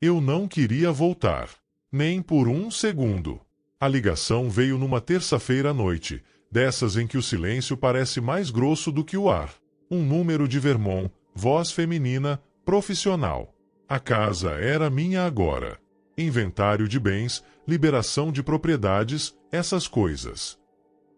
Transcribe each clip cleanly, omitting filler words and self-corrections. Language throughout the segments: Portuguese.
Eu não queria voltar. Nem por um segundo. A ligação veio numa terça-feira à noite, dessas em que o silêncio parece mais grosso do que o ar. Um número de Vermont, voz feminina, profissional. A casa era minha agora. Inventário de bens, liberação de propriedades, essas coisas.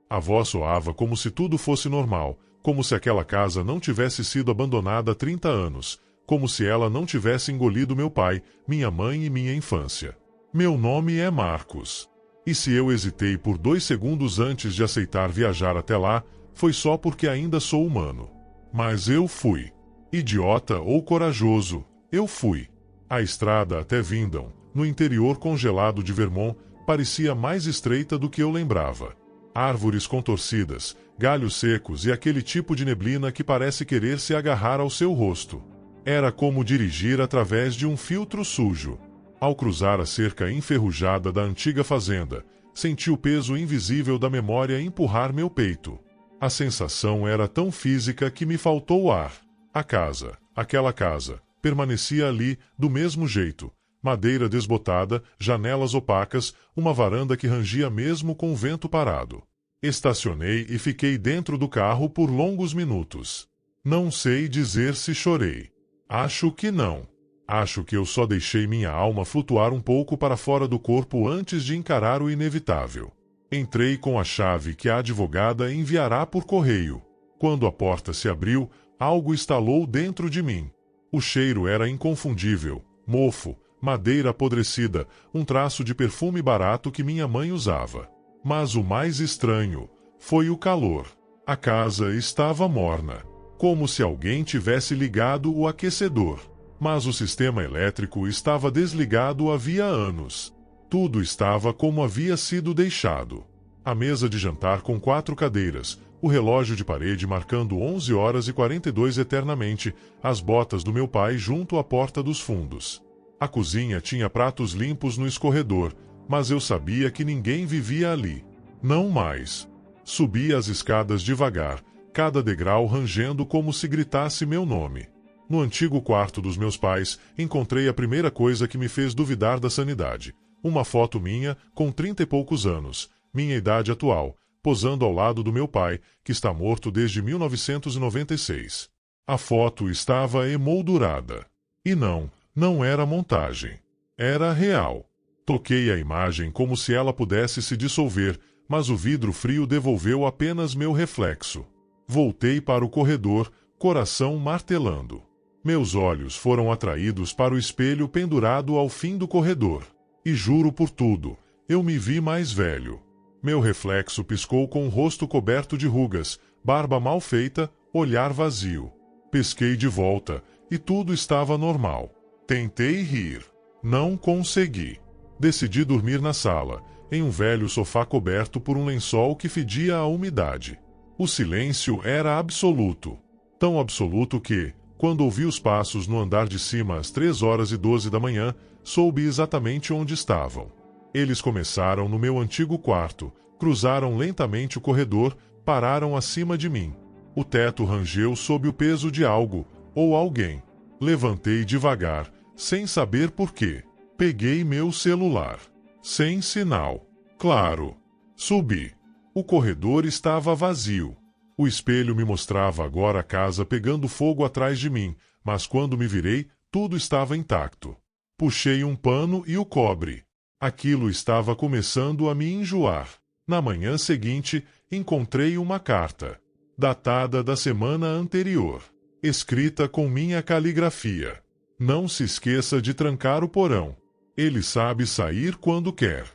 A voz soava como se tudo fosse normal, como se aquela casa não tivesse sido abandonada há 30 anos, como se ela não tivesse engolido meu pai, minha mãe e minha infância. Meu nome é Marcos. E se eu hesitei por 2 segundos antes de aceitar viajar até lá, foi só porque ainda sou humano. Mas eu fui. Idiota ou corajoso, eu fui. A estrada até Windham, no interior congelado de Vermont, parecia mais estreita do que eu lembrava. Árvores contorcidas, galhos secos e aquele tipo de neblina que parece querer se agarrar ao seu rosto. Era como dirigir através de um filtro sujo. Ao cruzar a cerca enferrujada da antiga fazenda, senti o peso invisível da memória empurrar meu peito. A sensação era tão física que me faltou ar. A casa, aquela casa, permanecia ali do mesmo jeito. Madeira desbotada, janelas opacas, uma varanda que rangia mesmo com o vento parado. Estacionei e fiquei dentro do carro por longos minutos. Não sei dizer se chorei. Acho que não. Acho que eu só deixei minha alma flutuar um pouco para fora do corpo antes de encarar o inevitável. Entrei com a chave que a advogada enviará por correio. Quando a porta se abriu, algo estalou dentro de mim. O cheiro era inconfundível. Mofo, madeira apodrecida, um traço de perfume barato que minha mãe usava. Mas o mais estranho foi o calor. A casa estava morna, como se alguém tivesse ligado o aquecedor. Mas o sistema elétrico estava desligado havia anos. Tudo estava como havia sido deixado. A mesa de jantar com 4 cadeiras, o relógio de parede marcando 11h42 eternamente, as botas do meu pai junto à porta dos fundos. A cozinha tinha pratos limpos no escorredor, mas eu sabia que ninguém vivia ali. Não mais. Subi as escadas devagar, cada degrau rangendo como se gritasse meu nome. No antigo quarto dos meus pais, encontrei a primeira coisa que me fez duvidar da sanidade. Uma foto minha, com 30 e poucos anos, minha idade atual, posando ao lado do meu pai, que está morto desde 1996. A foto estava emoldurada. E não era montagem. Era real. Toquei a imagem como se ela pudesse se dissolver, mas o vidro frio devolveu apenas meu reflexo. Voltei para o corredor, coração martelando. Meus olhos foram atraídos para o espelho pendurado ao fim do corredor. E juro por tudo, eu me vi mais velho. Meu reflexo piscou com o rosto coberto de rugas, barba mal feita, olhar vazio. Pesquei de volta, e tudo estava normal. Tentei rir. Não consegui. Decidi dormir na sala, em um velho sofá coberto por um lençol que fedia a umidade. O silêncio era absoluto. Tão absoluto que, quando ouvi os passos no andar de cima às 3h12 da manhã, soube exatamente onde estavam. Eles começaram no meu antigo quarto, cruzaram lentamente o corredor, pararam acima de mim. O teto rangeu sob o peso de algo, ou alguém. Levantei devagar, sem saber por quê. Peguei meu celular. Sem sinal. Claro. Subi. O corredor estava vazio. O espelho me mostrava agora a casa pegando fogo atrás de mim, mas quando me virei, tudo estava intacto. Puxei um pano e o cobre. Aquilo estava começando a me enjoar. Na manhã seguinte, encontrei uma carta, datada da semana anterior, escrita com minha caligrafia. Não se esqueça de trancar o porão. Ele sabe sair quando quer.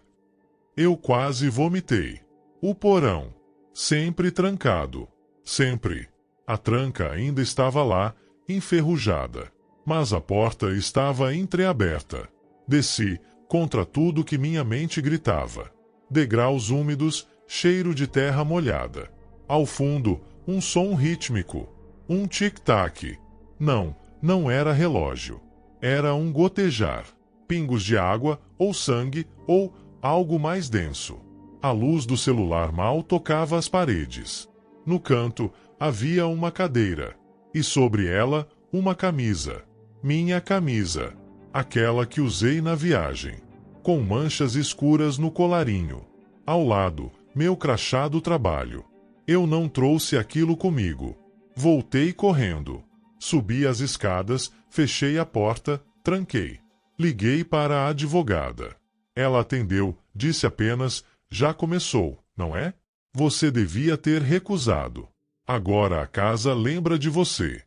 Eu quase vomitei. O porão. Sempre trancado. Sempre. A tranca ainda estava lá, enferrujada. Mas a porta estava entreaberta. Desci, contra tudo que minha mente gritava. Degraus úmidos, cheiro de terra molhada. Ao fundo, um som rítmico. Um tic-tac. Não era relógio. Era um gotejar. Pingos de água, ou sangue, ou algo mais denso. A luz do celular mal tocava as paredes. No canto, havia uma cadeira. E sobre ela, uma camisa. Minha camisa. Aquela que usei na viagem. Com manchas escuras no colarinho. Ao lado, meu crachá do trabalho. Eu não trouxe aquilo comigo. Voltei correndo. Subi as escadas, fechei a porta, tranquei. Liguei para a advogada. Ela atendeu, disse apenas: já começou, não é? Você devia ter recusado. Agora a casa lembra de você.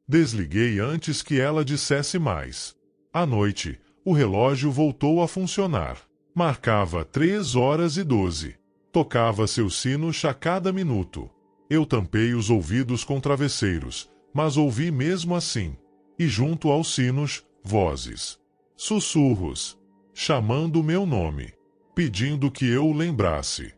Desliguei antes que ela dissesse mais. À noite, o relógio voltou a funcionar. Marcava 3h12. Tocava seu sino a cada minuto. Eu tampei os ouvidos com travesseiros, mas ouvi mesmo assim. E junto aos sinos, vozes. Sussurros. Chamando meu nome. Pedindo que eu o lembrasse.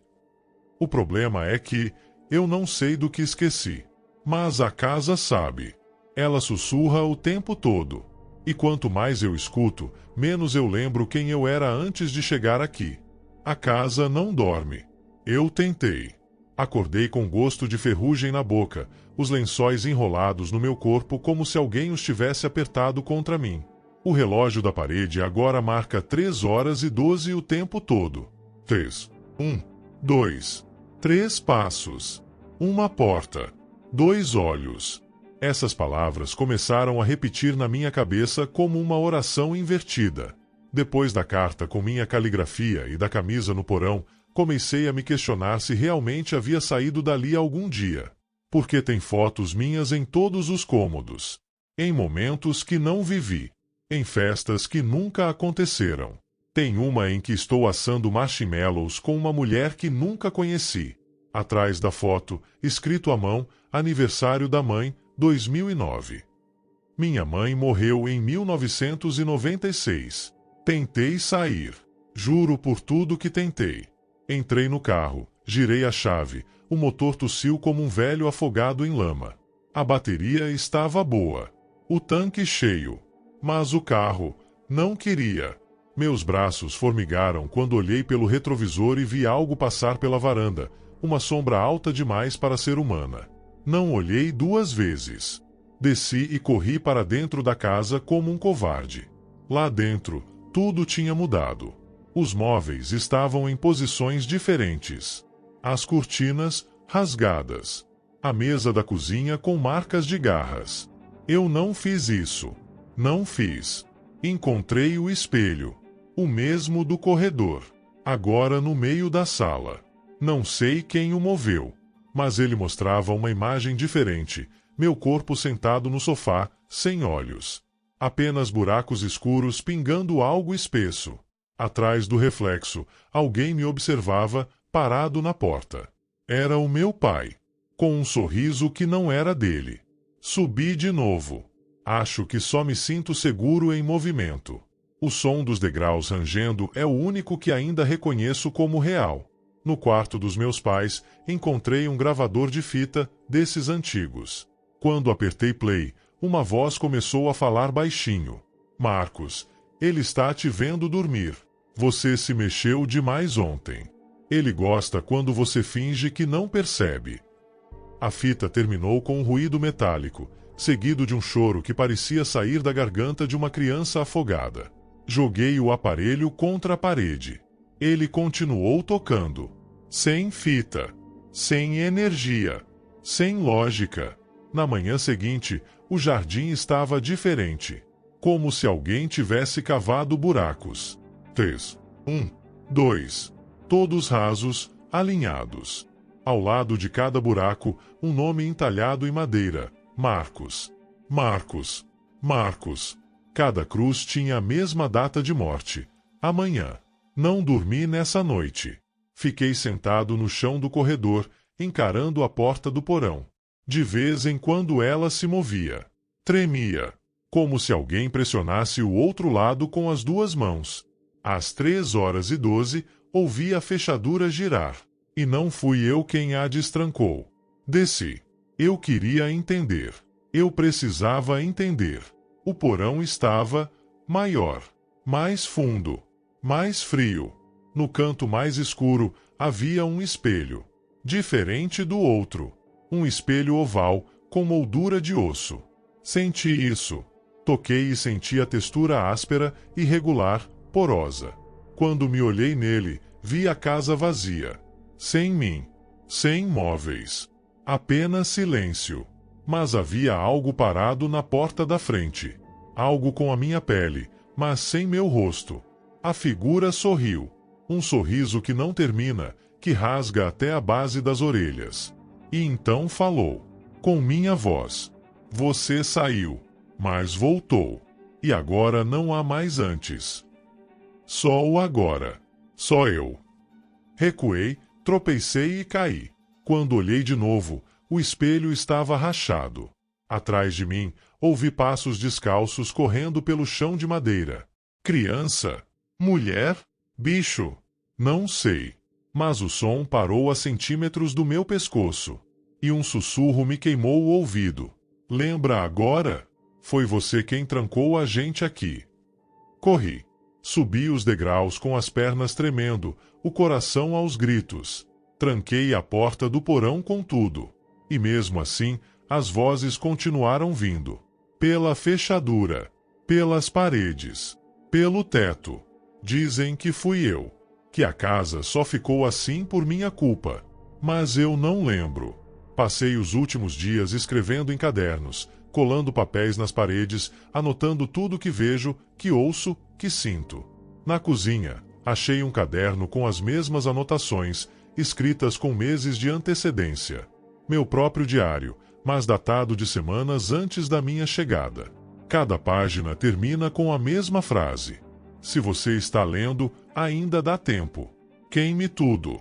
O problema é que eu não sei do que esqueci. Mas a casa sabe. Ela sussurra o tempo todo. E quanto mais eu escuto, menos eu lembro quem eu era antes de chegar aqui. A casa não dorme. Eu tentei. Acordei com gosto de ferrugem na boca, os lençóis enrolados no meu corpo como se alguém os tivesse apertado contra mim. O relógio da parede agora marca 3h12 o tempo todo. 3. 1. 2. 3 passos. Uma porta. 2 olhos. Essas palavras começaram a repetir na minha cabeça como uma oração invertida. Depois da carta com minha caligrafia e da camisa no porão, comecei a me questionar se realmente havia saído dali algum dia. Porque tem fotos minhas em todos os cômodos. Em momentos que não vivi. Em festas que nunca aconteceram. Tem uma em que estou assando marshmallows com uma mulher que nunca conheci. Atrás da foto, escrito à mão, aniversário da mãe, 2009. Minha mãe morreu em 1996. Tentei sair. Juro por tudo que tentei. Entrei no carro, girei a chave, o motor tossiu como um velho afogado em lama. A bateria estava boa. O tanque cheio. Mas o carro não queria. Meus braços formigaram quando olhei pelo retrovisor e vi algo passar pela varanda, uma sombra alta demais para ser humana. Não olhei 2 vezes. Desci e corri para dentro da casa como um covarde. Lá dentro, tudo tinha mudado. Os móveis estavam em posições diferentes. As cortinas, rasgadas. A mesa da cozinha com marcas de garras. Eu não fiz isso. Não fiz. Encontrei o espelho. O mesmo do corredor. Agora no meio da sala. Não sei quem o moveu. Mas ele mostrava uma imagem diferente. Meu corpo sentado no sofá, sem olhos. Apenas buracos escuros pingando algo espesso. Atrás do reflexo, alguém me observava, parado na porta. Era o meu pai. Com um sorriso que não era dele. Subi de novo. Acho que só me sinto seguro em movimento. O som dos degraus rangendo é o único que ainda reconheço como real. No quarto dos meus pais, encontrei um gravador de fita, desses antigos. Quando apertei play, uma voz começou a falar baixinho. Marcos, ele está te vendo dormir. Você se mexeu demais ontem. Ele gosta quando você finge que não percebe. A fita terminou com um ruído metálico, seguido de um choro que parecia sair da garganta de uma criança afogada. Joguei o aparelho contra a parede. Ele continuou tocando. Sem fita. Sem energia. Sem lógica. Na manhã seguinte, o jardim estava diferente. Como se alguém tivesse cavado buracos. 3. 1. 2. Todos rasos, alinhados. Ao lado de cada buraco, um nome entalhado em madeira. Marcos. Marcos. Marcos. Cada cruz tinha a mesma data de morte. Amanhã. Não dormi nessa noite. Fiquei sentado no chão do corredor, encarando a porta do porão. De vez em quando ela se movia. Tremia. Como se alguém pressionasse o outro lado com as 2 mãos. Às 3h12, ouvi a fechadura girar. E não fui eu quem a destrancou. Desci. Eu queria entender. Eu precisava entender. O porão estava maior, mais fundo, mais frio. No canto mais escuro havia um espelho, diferente do outro. Um espelho oval com moldura de osso. Senti isso. Toquei e senti a textura áspera, irregular, porosa. Quando me olhei nele, vi a casa vazia. Sem mim. Sem móveis. Apenas silêncio. Mas havia algo parado na porta da frente. Algo com a minha pele, mas sem meu rosto. A figura sorriu. Um sorriso que não termina, que rasga até a base das orelhas. E então falou. Com minha voz. Você saiu, mas voltou. E agora não há mais antes. Só o agora. Só eu. Recuei, tropecei e caí. Quando olhei de novo, o espelho estava rachado. Atrás de mim, ouvi passos descalços correndo pelo chão de madeira. Criança? Mulher? Bicho? Não sei. Mas o som parou a centímetros do meu pescoço. E um sussurro me queimou o ouvido. Lembra agora? Foi você quem trancou a gente aqui. Corri. Subi os degraus com as pernas tremendo, o coração aos gritos. Tranquei a porta do porão com tudo. E mesmo assim, as vozes continuaram vindo. Pela fechadura. Pelas paredes. Pelo teto. Dizem que fui eu. Que a casa só ficou assim por minha culpa. Mas eu não lembro. Passei os últimos dias escrevendo em cadernos, colando papéis nas paredes, anotando tudo que vejo, que ouço, que sinto. Na cozinha, achei um caderno com as mesmas anotações, escritas com meses de antecedência. Meu próprio diário, mas datado de semanas antes da minha chegada. Cada página termina com a mesma frase. Se você está lendo, ainda dá tempo. Queime tudo.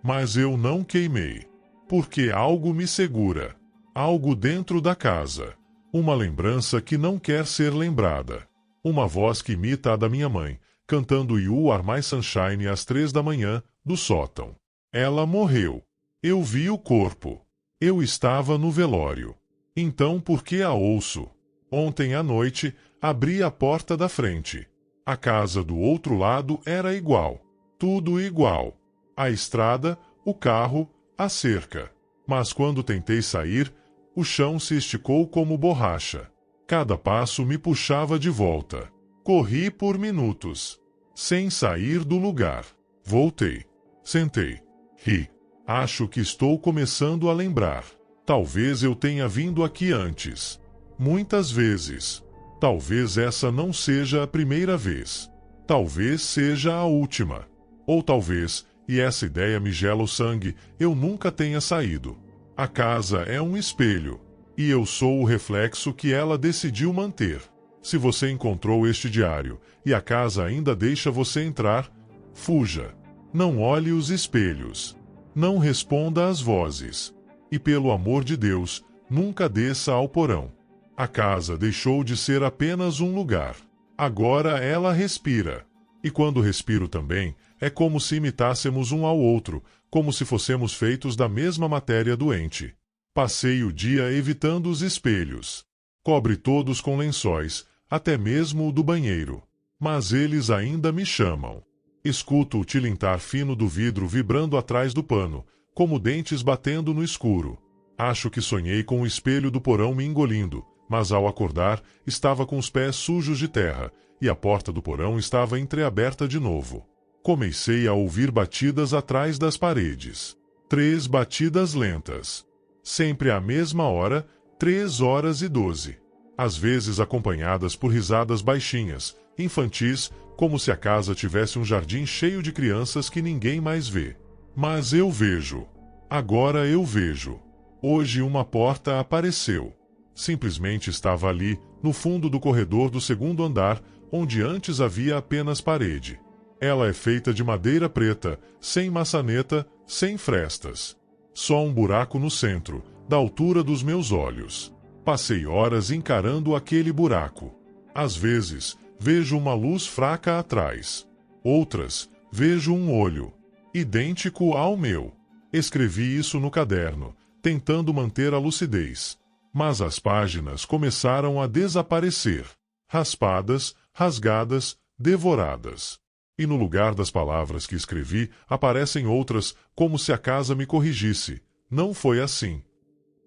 Mas eu não queimei. Porque algo me segura. Algo dentro da casa. Uma lembrança que não quer ser lembrada. Uma voz que imita a da minha mãe, cantando You Are My Sunshine às 3 da manhã, do sótão. Ela morreu. Eu vi o corpo. Eu estava no velório. Então por que a ouço? Ontem à noite, abri a porta da frente. A casa do outro lado era igual. Tudo igual. A estrada, o carro, a cerca. Mas quando tentei sair, o chão se esticou como borracha. Cada passo me puxava de volta. Corri por minutos. Sem sair do lugar. Voltei. Sentei. Ri. Acho que estou começando a lembrar. Talvez eu tenha vindo aqui antes. Muitas vezes. Talvez essa não seja a primeira vez. Talvez seja a última. Ou talvez, e essa ideia me gela o sangue, eu nunca tenha saído. A casa é um espelho. E eu sou o reflexo que ela decidiu manter. Se você encontrou este diário, e a casa ainda deixa você entrar, fuja. Não olhe os espelhos. Não responda às vozes. E pelo amor de Deus, nunca desça ao porão. A casa deixou de ser apenas um lugar. Agora ela respira. E quando respiro também, é como se imitássemos um ao outro, como se fossemos feitos da mesma matéria doente. Passei o dia evitando os espelhos. Cobre todos com lençóis, até mesmo o do banheiro. Mas eles ainda me chamam. Escuto o tilintar fino do vidro vibrando atrás do pano, como dentes batendo no escuro. Acho que sonhei com o espelho do porão me engolindo, mas ao acordar, estava com os pés sujos de terra, e a porta do porão estava entreaberta de novo. Comecei a ouvir batidas atrás das paredes. 3 batidas lentas. Sempre à mesma hora, 3h12. Às vezes acompanhadas por risadas baixinhas, infantis, como se a casa tivesse um jardim cheio de crianças que ninguém mais vê. Mas eu vejo. Agora eu vejo. Hoje uma porta apareceu. Simplesmente estava ali, no fundo do corredor do 2º andar, onde antes havia apenas parede. Ela é feita de madeira preta, sem maçaneta, sem frestas. Só um buraco no centro, da altura dos meus olhos. Passei horas encarando aquele buraco. Às vezes, vejo uma luz fraca atrás. Outras, vejo um olho, idêntico ao meu. Escrevi isso no caderno, tentando manter a lucidez. Mas as páginas começaram a desaparecer. Raspadas, rasgadas, devoradas. E no lugar das palavras que escrevi, aparecem outras, como se a casa me corrigisse. Não foi assim.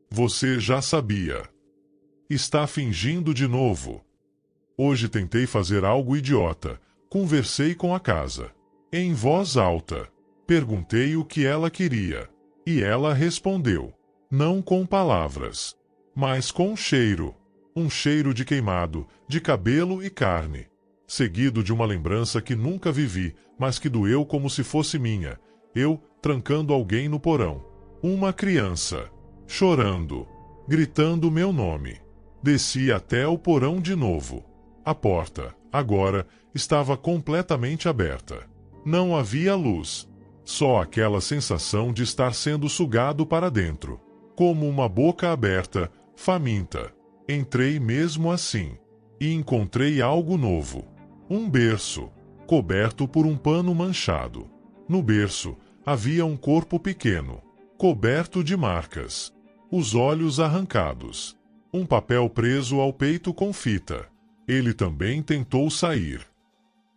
Você já sabia. Está fingindo de novo. Hoje tentei fazer algo idiota. Conversei com a casa. Em voz alta. Perguntei o que ela queria. E ela respondeu. Não com palavras, mas com cheiro. Um cheiro de queimado, de cabelo e carne. Seguido de uma lembrança que nunca vivi, mas que doeu como se fosse minha. Eu, trancando alguém no porão. Uma criança. Chorando. Gritando meu nome. Desci até o porão de novo. A porta, agora, estava completamente aberta. Não havia luz. Só aquela sensação de estar sendo sugado para dentro. Como uma boca aberta, faminta. Entrei mesmo assim. E encontrei algo novo. Um berço, coberto por um pano manchado. No berço, havia um corpo pequeno, coberto de marcas. Os olhos arrancados. Um papel preso ao peito com fita. Ele também tentou sair.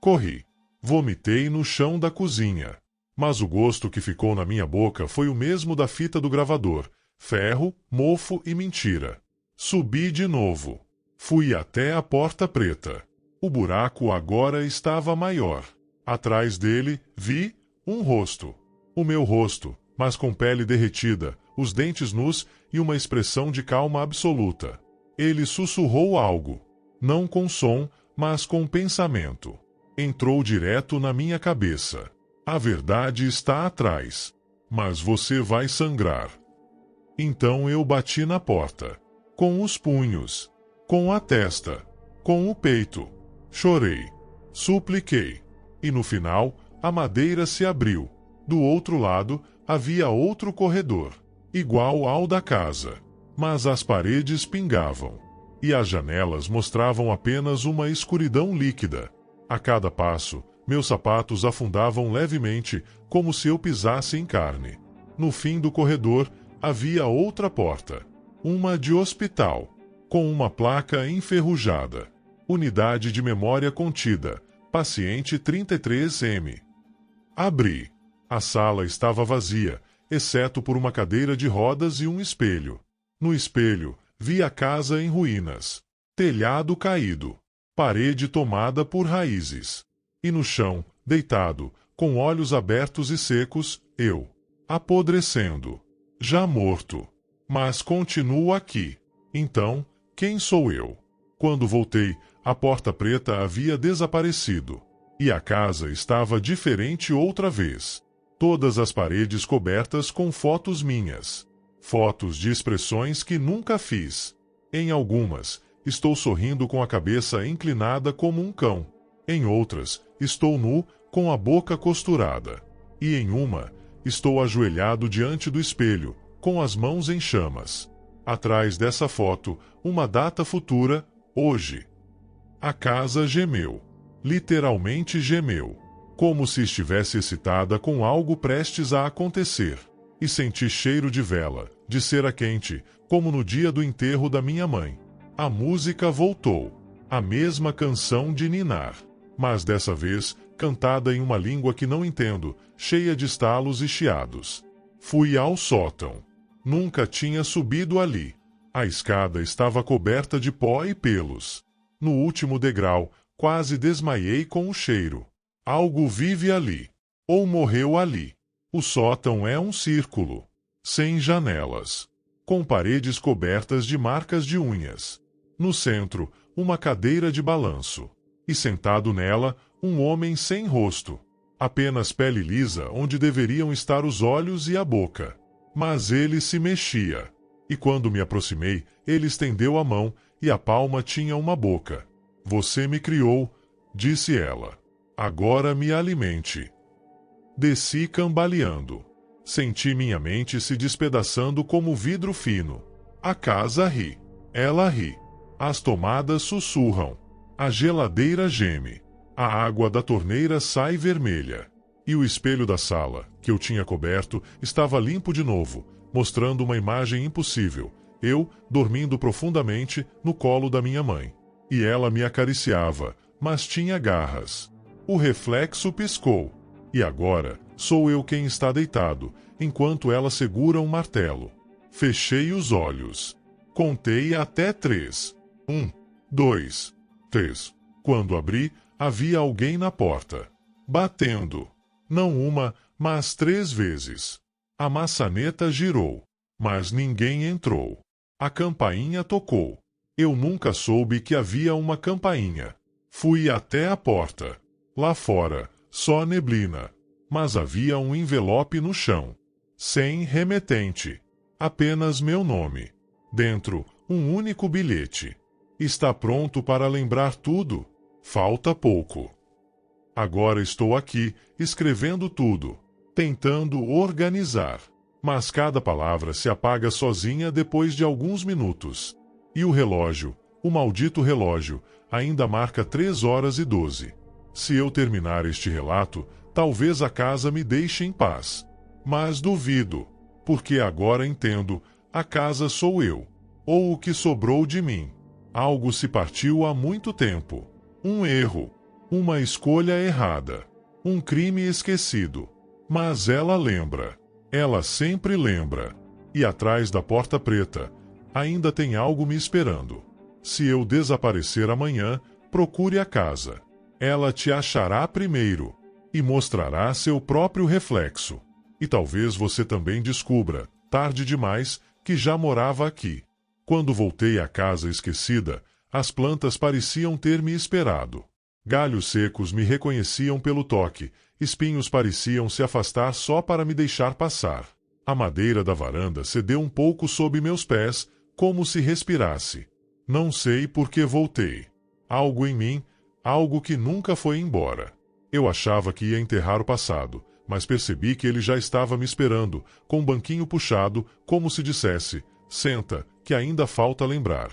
Corri. Vomitei no chão da cozinha. Mas o gosto que ficou na minha boca foi o mesmo da fita do gravador. Ferro, mofo e mentira. Subi de novo. Fui até a porta preta. O buraco agora estava maior. Atrás dele, vi um rosto. O meu rosto, mas com pele derretida, os dentes nus e uma expressão de calma absoluta. Ele sussurrou algo. Não com som, mas com pensamento. Entrou direto na minha cabeça. A verdade está atrás. Mas você vai sangrar. Então eu bati na porta. Com os punhos. Com a testa. Com o peito. Chorei. Supliquei. E no final, a madeira se abriu. Do outro lado, havia outro corredor. Igual ao da casa. Mas as paredes pingavam. E as janelas mostravam apenas uma escuridão líquida. A cada passo, meus sapatos afundavam levemente, como se eu pisasse em carne. No fim do corredor, havia outra porta. Uma de hospital, com uma placa enferrujada. Unidade de memória contida. Paciente 33M. Abri. A sala estava vazia, exceto por uma cadeira de rodas e um espelho. No espelho, vi a casa em ruínas. Telhado caído. Parede tomada por raízes. E no chão, deitado, com olhos abertos e secos, eu. Apodrecendo. Já morto. Mas continuo aqui. Então, quem sou eu? Quando voltei, a porta preta havia desaparecido. E a casa estava diferente outra vez. Todas as paredes cobertas com fotos minhas. Fotos de expressões que nunca fiz. Em algumas, estou sorrindo com a cabeça inclinada como um cão. Em outras, estou nu, com a boca costurada. E em uma, estou ajoelhado diante do espelho, com as mãos em chamas. Atrás dessa foto, uma data futura, hoje. A casa gemeu. Literalmente gemeu. Como se estivesse excitada com algo prestes a acontecer. E senti cheiro de vela, de cera quente, como no dia do enterro da minha mãe. A música voltou. A mesma canção de ninar. Mas dessa vez, cantada em uma língua que não entendo, cheia de estalos e chiados. Fui ao sótão. Nunca tinha subido ali. A escada estava coberta de pó e pelos. No último degrau, quase desmaiei com o cheiro. Algo vive ali. Ou morreu ali. O sótão é um círculo. Sem janelas. Com paredes cobertas de marcas de unhas. No centro, uma cadeira de balanço. E sentado nela, um homem sem rosto. Apenas pele lisa onde deveriam estar os olhos e a boca. Mas ele se mexia. E quando me aproximei, ele estendeu a mão e a palma tinha uma boca. Você me criou, disse ela. Agora me alimente. Desci cambaleando. Senti minha mente se despedaçando como vidro fino. A casa ri. Ela ri. As tomadas sussurram. A geladeira geme. A água da torneira sai vermelha. E o espelho da sala, que eu tinha coberto, estava limpo de novo, mostrando uma imagem impossível. Eu, dormindo profundamente, no colo da minha mãe. E ela me acariciava, mas tinha garras. O reflexo piscou. E agora, sou eu quem está deitado, enquanto ela segura um martelo. Fechei os olhos. Contei até 3. 1, 2, 3. Quando abri, havia alguém na porta, batendo. Não uma, mas 3 vezes. A maçaneta girou, mas ninguém entrou. A campainha tocou. Eu nunca soube que havia uma campainha. Fui até a porta. Lá fora, só neblina. Mas havia um envelope no chão. Sem remetente. Apenas meu nome. Dentro, um único bilhete. Está pronto para lembrar tudo? Falta pouco. Agora estou aqui, escrevendo tudo, tentando organizar. Mas cada palavra se apaga sozinha depois de alguns minutos. E o relógio, o maldito relógio, ainda marca 3h12. Se eu terminar este relato, talvez a casa me deixe em paz. Mas duvido, porque agora entendo, a casa sou eu, ou o que sobrou de mim. Algo se partiu há muito tempo. Um erro, uma escolha errada, um crime esquecido. Mas ela lembra. Ela sempre lembra. E atrás da porta preta, ainda tem algo me esperando. Se eu desaparecer amanhã, procure a casa. Ela te achará primeiro e mostrará seu próprio reflexo. E talvez você também descubra, tarde demais, que já morava aqui. Quando voltei à casa esquecida, as plantas pareciam ter me esperado. Galhos secos me reconheciam pelo toque, espinhos pareciam se afastar só para me deixar passar. A madeira da varanda cedeu um pouco sob meus pés, como se respirasse. Não sei por que voltei. Algo em mim, algo que nunca foi embora. Eu achava que ia enterrar o passado, mas percebi que ele já estava me esperando, com um banquinho puxado, como se dissesse: senta, que ainda falta lembrar.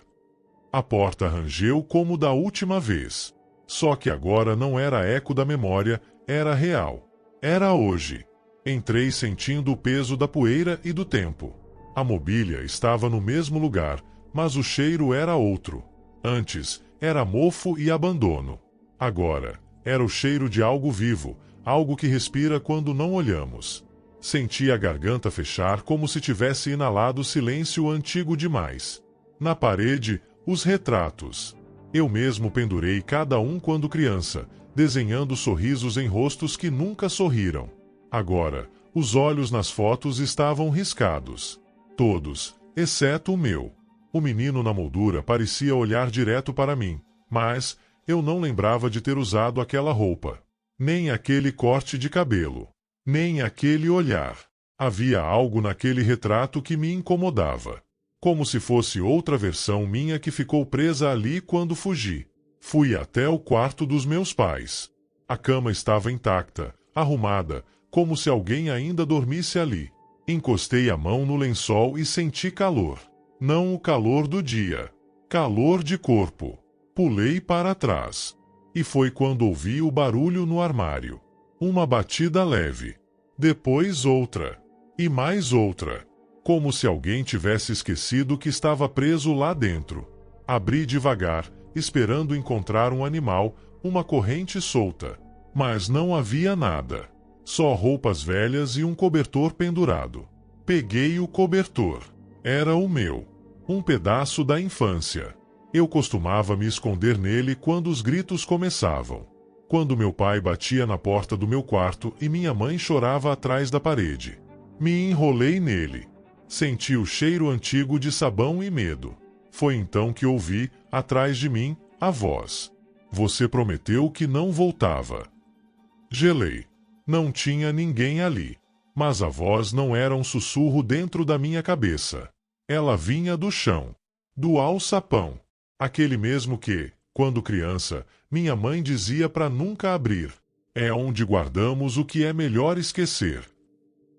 A porta rangeu como da última vez. Só que agora não era eco da memória, era real. Era hoje. Entrei sentindo o peso da poeira e do tempo. A mobília estava no mesmo lugar, mas o cheiro era outro. Antes, era mofo e abandono. Agora, era o cheiro de algo vivo, algo que respira quando não olhamos. Senti a garganta fechar como se tivesse inalado silêncio antigo demais. Na parede, os retratos. Eu mesmo pendurei cada um quando criança, desenhando sorrisos em rostos que nunca sorriram. Agora, os olhos nas fotos estavam riscados. Todos, exceto o meu. O menino na moldura parecia olhar direto para mim, mas eu não lembrava de ter usado aquela roupa. Nem aquele corte de cabelo. Nem aquele olhar. Havia algo naquele retrato que me incomodava. Como se fosse outra versão minha que ficou presa ali quando fugi. Fui até o quarto dos meus pais. A cama estava intacta, arrumada, como se alguém ainda dormisse ali. Encostei a mão no lençol e senti calor. Não o calor do dia. Calor de corpo. Pulei para trás. E foi quando ouvi o barulho no armário. Uma batida leve. Depois outra. E mais outra. Como se alguém tivesse esquecido que estava preso lá dentro. Abri devagar, esperando encontrar um animal, uma corrente solta. Mas não havia nada. Só roupas velhas e um cobertor pendurado. Peguei o cobertor. Era o meu. Um pedaço da infância. Eu costumava me esconder nele quando os gritos começavam. Quando meu pai batia na porta do meu quarto e minha mãe chorava atrás da parede. Me enrolei nele. Senti o cheiro antigo de sabão e medo. Foi então que ouvi, atrás de mim, a voz. Você prometeu que não voltava. Gelei. Não tinha ninguém ali. Mas a voz não era um sussurro dentro da minha cabeça. Ela vinha do chão. Do alçapão. Aquele mesmo que, quando criança, minha mãe dizia para nunca abrir. É onde guardamos o que é melhor esquecer.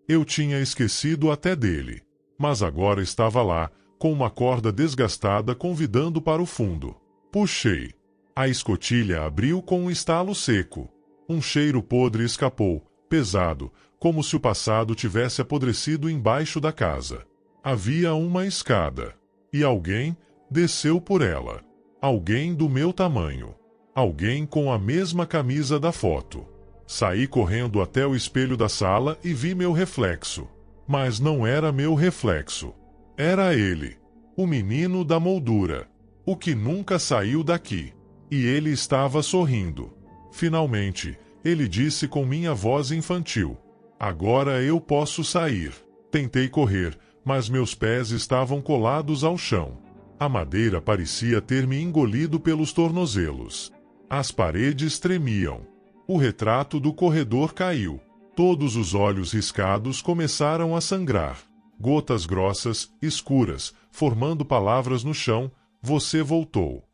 Eu tinha esquecido até dele. Mas agora estava lá, com uma corda desgastada convidando para o fundo. Puxei. A escotilha abriu com um estalo seco. Um cheiro podre escapou, pesado, como se o passado tivesse apodrecido embaixo da casa. Havia uma escada. E alguém desceu por ela. Alguém do meu tamanho. Alguém com a mesma camisa da foto. Saí correndo até o espelho da sala e vi meu reflexo. Mas não era meu reflexo. Era ele. O menino da moldura. O que nunca saiu daqui. E ele estava sorrindo. Finalmente, ele disse com minha voz infantil: agora eu posso sair. Tentei correr, mas meus pés estavam colados ao chão. A madeira parecia ter me engolido pelos tornozelos. As paredes tremiam. O retrato do corredor caiu. Todos os olhos riscados começaram a sangrar. Gotas grossas, escuras, formando palavras no chão. Você voltou.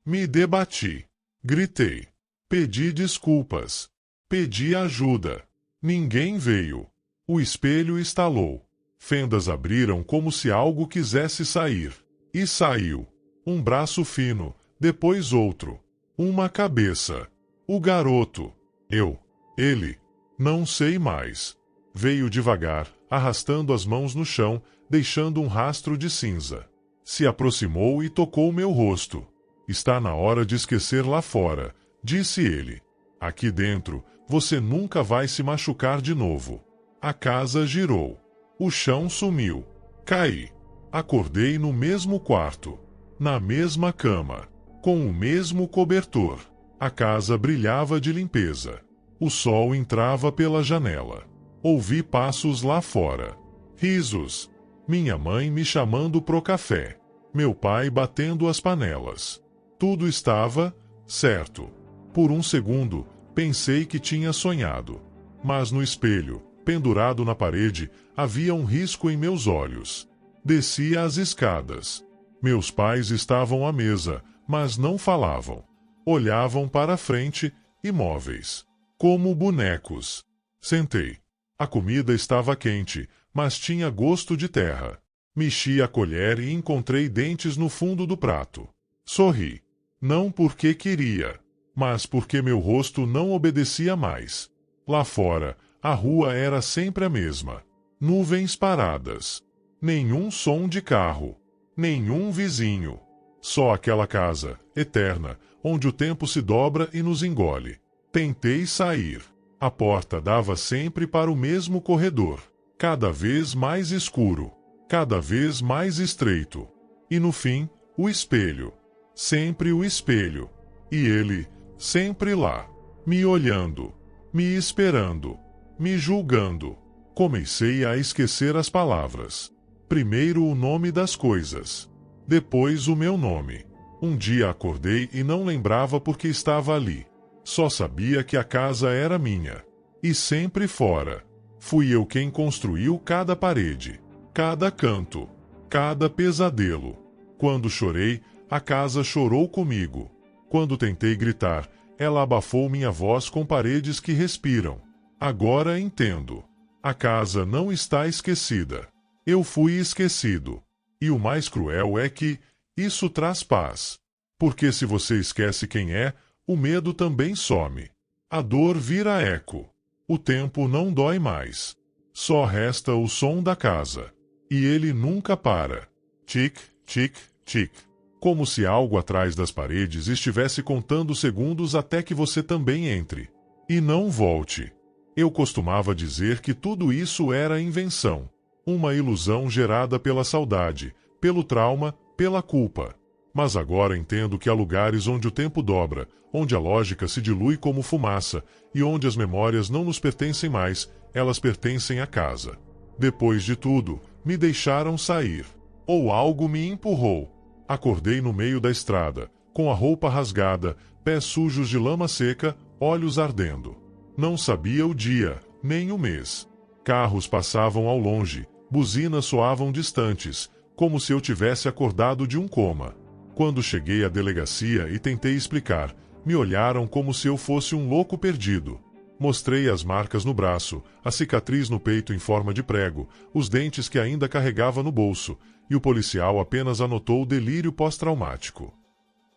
Me debati. Gritei. Pedi desculpas. Pedi ajuda. Ninguém veio. O espelho estalou. Fendas abriram como se algo quisesse sair. E saiu. Um braço fino, depois outro. Uma cabeça. O garoto. Eu. Ele. Não sei mais. Veio devagar, arrastando as mãos no chão, deixando um rastro de cinza. Se aproximou e tocou meu rosto. Está na hora de esquecer lá fora, disse ele. Aqui dentro, você nunca vai se machucar de novo. A casa girou. O chão sumiu. Caí. Acordei no mesmo quarto. Na mesma cama. Com o mesmo cobertor. A casa brilhava de limpeza. O sol entrava pela janela. Ouvi passos lá fora. Risos. Minha mãe me chamando pro café. Meu pai batendo as panelas. Tudo estava certo. Por um segundo, pensei que tinha sonhado. Mas no espelho, pendurado na parede, havia um risco em meus olhos. Desci as escadas. Meus pais estavam à mesa, mas não falavam. Olhavam para a frente, imóveis. Como bonecos. Sentei. A comida estava quente, mas tinha gosto de terra. Mexi a colher e encontrei dentes no fundo do prato. Sorri. Não porque queria, mas porque meu rosto não obedecia mais. Lá fora, a rua era sempre a mesma. Nuvens paradas. Nenhum som de carro. Nenhum vizinho. Só aquela casa, eterna, onde o tempo se dobra e nos engole. Tentei sair. A porta dava sempre para o mesmo corredor. Cada vez mais escuro. Cada vez mais estreito. E no fim, o espelho. Sempre o espelho. E ele, sempre lá. Me olhando. Me esperando. Me julgando. Comecei a esquecer as palavras. Primeiro o nome das coisas. Depois o meu nome. Um dia acordei e não lembrava porque estava ali. Só sabia que a casa era minha. E sempre fora. Fui eu quem construiu cada parede, cada canto, cada pesadelo. Quando chorei, a casa chorou comigo. Quando tentei gritar, ela abafou minha voz com paredes que respiram. Agora entendo. A casa não está esquecida. Eu fui esquecido. E o mais cruel é que isso traz paz. Porque se você esquece quem é, o medo também some. A dor vira eco. O tempo não dói mais. Só resta o som da casa. E ele nunca para. Tic, tic, tic. Como se algo atrás das paredes estivesse contando segundos até que você também entre. E não volte. Eu costumava dizer que tudo isso era invenção. Uma ilusão gerada pela saudade, pelo trauma, pela culpa. Mas agora entendo que há lugares onde o tempo dobra, onde a lógica se dilui como fumaça, e onde as memórias não nos pertencem mais, elas pertencem à casa. Depois de tudo, me deixaram sair. Ou algo me empurrou. Acordei no meio da estrada, com a roupa rasgada, pés sujos de lama seca, olhos ardendo. Não sabia o dia, nem o mês. Carros passavam ao longe, buzinas soavam distantes, como se eu tivesse acordado de um coma. Quando cheguei à delegacia e tentei explicar, me olharam como se eu fosse um louco perdido. Mostrei as marcas no braço, a cicatriz no peito em forma de prego, os dentes que ainda carregava no bolso, e o policial apenas anotou o delírio pós-traumático.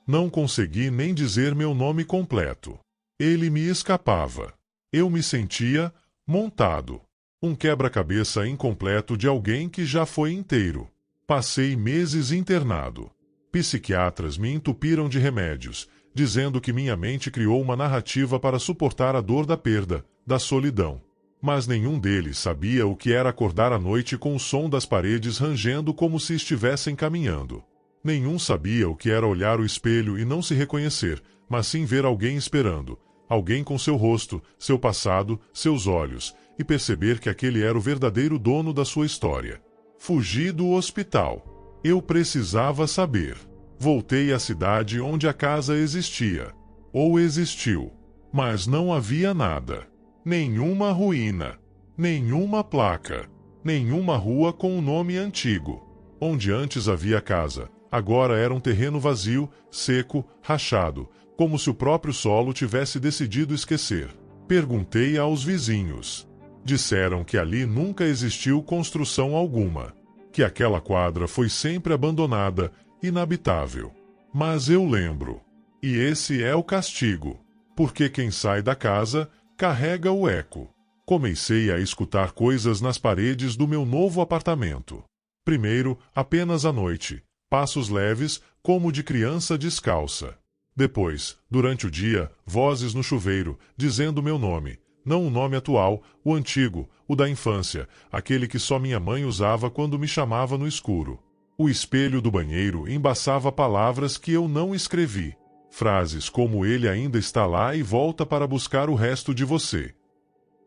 Não consegui nem dizer meu nome completo. Ele me escapava. Eu me sentia montado. Um quebra-cabeça incompleto de alguém que já foi inteiro. Passei meses internado. Psiquiatras me entupiram de remédios, dizendo que minha mente criou uma narrativa para suportar a dor da perda, da solidão. Mas nenhum deles sabia o que era acordar à noite com o som das paredes rangendo como se estivessem caminhando. Nenhum sabia o que era olhar o espelho e não se reconhecer, mas sim ver alguém esperando, alguém com seu rosto, seu passado, seus olhos, e perceber que aquele era o verdadeiro dono da sua história. Fugi do hospital. Eu precisava saber. Voltei à cidade onde a casa existia. Ou existiu. Mas não havia nada. Nenhuma ruína. Nenhuma placa. Nenhuma rua com um nome antigo. Onde antes havia casa, agora era um terreno vazio, seco, rachado, como se o próprio solo tivesse decidido esquecer. Perguntei aos vizinhos. Disseram que ali nunca existiu construção alguma. Que aquela quadra foi sempre abandonada, inabitável. Mas eu lembro. E esse é o castigo. Porque quem sai da casa, carrega o eco. Comecei a escutar coisas nas paredes do meu novo apartamento. Primeiro, apenas à noite. Passos leves, como de criança descalça. Depois, durante o dia, vozes no chuveiro, dizendo meu nome. Não o nome atual, o antigo, o da infância, aquele que só minha mãe usava quando me chamava no escuro. O espelho do banheiro embaçava palavras que eu não escrevi. Frases como ele ainda está lá e volta para buscar o resto de você.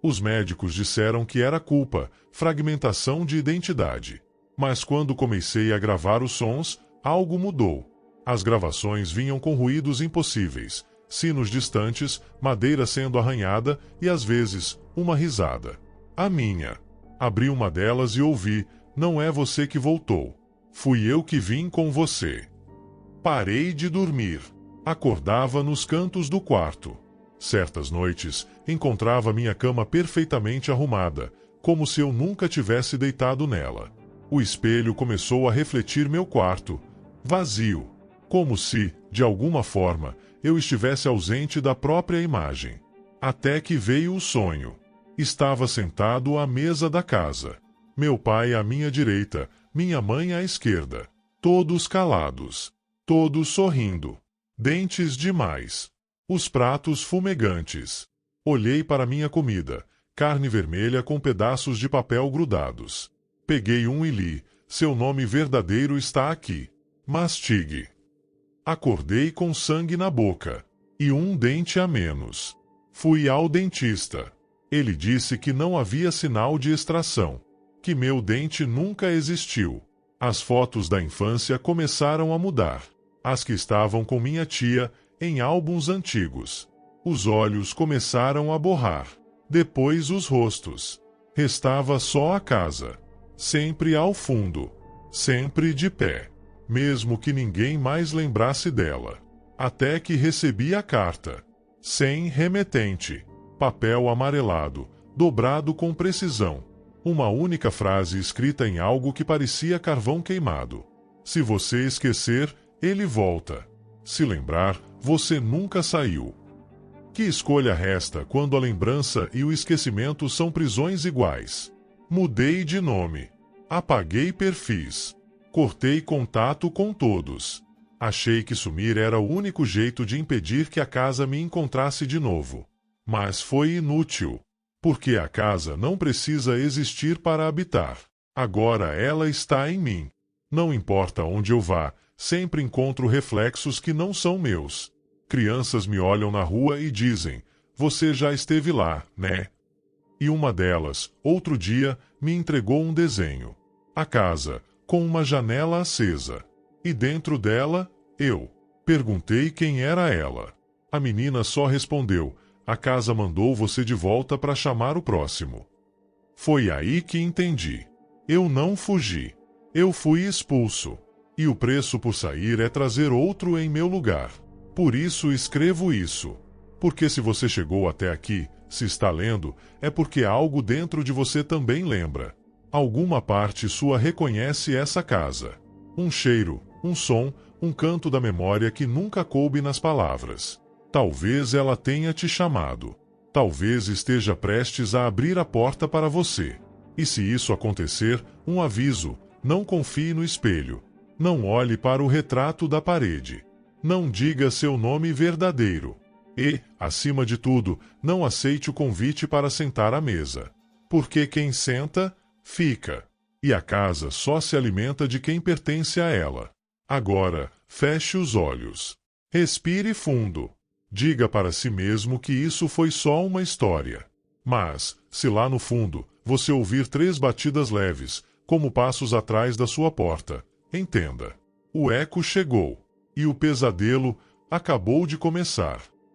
Os médicos disseram que era culpa, fragmentação de identidade. Mas quando comecei a gravar os sons, algo mudou. As gravações vinham com ruídos impossíveis, sinos distantes, madeira sendo arranhada e, às vezes, uma risada. A minha. Abri uma delas e ouvi, não é você que voltou. Fui eu que vim com você. Parei de dormir. Acordava nos cantos do quarto. Certas noites, encontrava minha cama perfeitamente arrumada, como se eu nunca tivesse deitado nela. O espelho começou a refletir meu quarto, vazio, como se, de alguma forma, eu estivesse ausente da própria imagem. Até que veio o sonho. Estava sentado à mesa da casa. Meu pai à minha direita, minha mãe à esquerda. Todos calados. Todos sorrindo. Dentes demais. Os pratos fumegantes. Olhei para minha comida, carne vermelha com pedaços de papel grudados. Peguei um e li, seu nome verdadeiro está aqui. Mastigue. Acordei com sangue na boca. E um dente a menos. Fui ao dentista. Ele disse que não havia sinal de extração. Que meu dente nunca existiu. As fotos da infância começaram a mudar. As que estavam com minha tia, em álbuns antigos. Os olhos começaram a borrar. Depois os rostos. Restava só a casa. Sempre ao fundo. Sempre de pé. Mesmo que ninguém mais lembrasse dela. Até que recebi a carta. Sem remetente. Papel amarelado, dobrado com precisão. Uma única frase escrita em algo que parecia carvão queimado. Se você esquecer, ele volta. Se lembrar, você nunca saiu. Que escolha resta quando a lembrança e o esquecimento são prisões iguais? Mudei de nome. Apaguei perfis. Cortei contato com todos. Achei que sumir era o único jeito de impedir que a casa me encontrasse de novo. Mas foi inútil. Porque a casa não precisa existir para habitar. Agora ela está em mim. Não importa onde eu vá, sempre encontro reflexos que não são meus. Crianças me olham na rua e dizem, você já esteve lá, né? E uma delas, outro dia, me entregou um desenho. A casa, com uma janela acesa. E dentro dela, eu. Perguntei quem era ela. A menina só respondeu, a casa mandou você de volta para chamar o próximo. Foi aí que entendi. Eu não fugi. Eu fui expulso. E o preço por sair é trazer outro em meu lugar. Por isso escrevo isso. Porque se você chegou até aqui, se está lendo, é porque algo dentro de você também lembra. Alguma parte sua reconhece essa casa. Um cheiro, um som, um canto da memória que nunca coube nas palavras. Talvez ela tenha te chamado. Talvez esteja prestes a abrir a porta para você. E se isso acontecer, um aviso, não confie no espelho. Não olhe para o retrato da parede. Não diga seu nome verdadeiro. E, acima de tudo, não aceite o convite para sentar à mesa. Porque quem senta, fica. E a casa só se alimenta de quem pertence a ela. Agora, feche os olhos. Respire fundo. Diga para si mesmo que isso foi só uma história. Mas, se lá no fundo, você ouvir 3 batidas leves, como passos atrás da sua porta, entenda. O eco chegou. E o pesadelo acabou de começar.